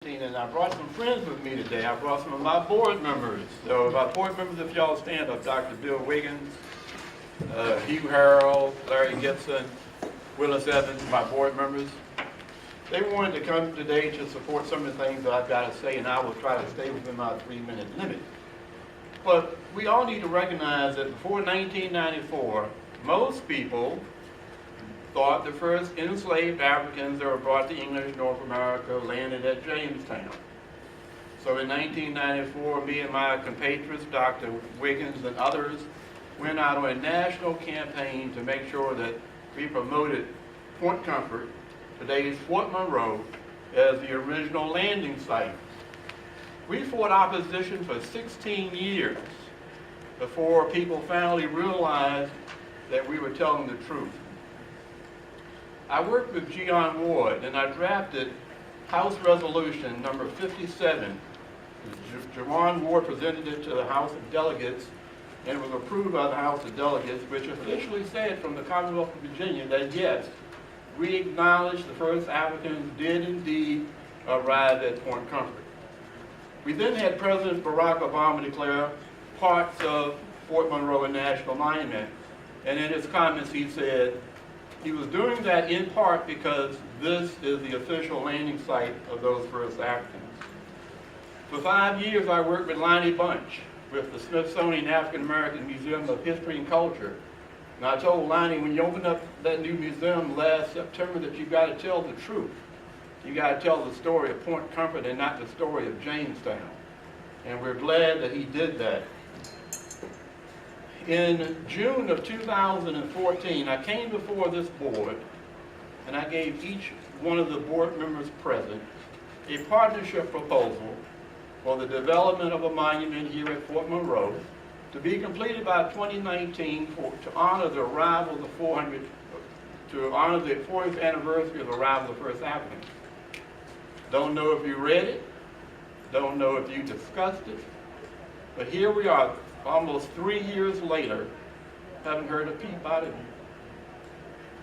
2018, and I brought some friends with me today. I brought some of my board members. So my board members, if y'all stand up, Dr. Bill Wiggins, Hugh Harrell, Larry Gibson, Willis Evans, my board members. They wanted to come today to support some of the things that I've got to say, and I will try to stay within my 3-minute limit. But we all need to recognize that before 1994, most people thought the first enslaved Africans that were brought to English North America landed at Jamestown. So in 1994, me and my compatriots, Dr. Wiggins and others, went out on a national campaign to make sure that we promoted Point Comfort, today's Fort Monroe, as the original landing site. We fought opposition for 16 years before people finally realized that we were telling the truth. I worked with John Ward, and I drafted House Resolution number 57. John Ward presented it to the House of Delegates, and it was approved by the House of Delegates, which officially said from the Commonwealth of Virginia that yes, we acknowledge the first Africans did indeed arrive at Point Comfort. We then had President Barack Obama declare parts of Fort Monroe a national monument, and in his comments he said he was doing that in part because this is the official landing site of those first Africans. For 5 years I worked with Lonnie Bunch with the Smithsonian African American Museum of History and Culture. And I told Lonnie, when you open up that new museum last September, that you've got to tell the truth. You got to tell the story of Point Comfort and not the story of Jamestown. And we're glad that he did that. In June of 2014, I came before this board and I gave each one of the board members present a partnership proposal for the development of a monument here at Fort Monroe to be completed by 2019 to honor the arrival of the 40th anniversary of the arrival of the first Africans. Don't know if you read it, don't know if you discussed it, but here we are, almost 3 years later, haven't heard a peep out of you.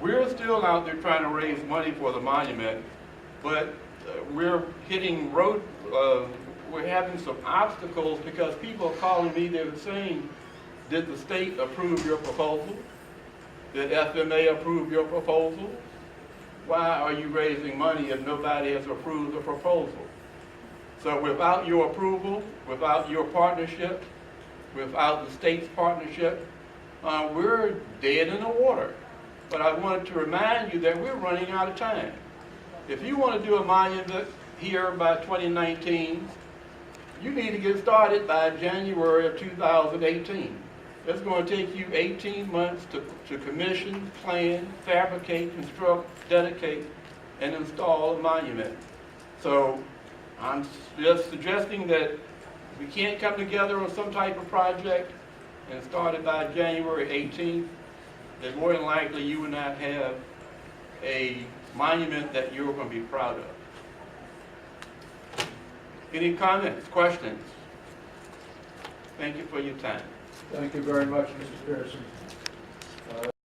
We're still out there trying to raise money for the monument, but we're hitting road, we're having some obstacles because people are calling me, they're saying, did the state approve your proposal? Did FMA approve your proposal? Why are you raising money if nobody has approved the proposal? So without your approval, without your partnership, without the state's partnership, we're dead in the water. But I wanted to remind you that we're running out of time. If you want to do a monument here by 2019, you need to get started by January of 2018. It's going to take you 18 months to commission, plan, fabricate, construct, dedicate, and install a monument. So I'm just suggesting that we can't come together on some type of project and start it by January 18th, then more than likely you will not have a monument that you're going to be proud of. Any comments, questions? Thank you for your time. Thank you very much, Mr. Pearson.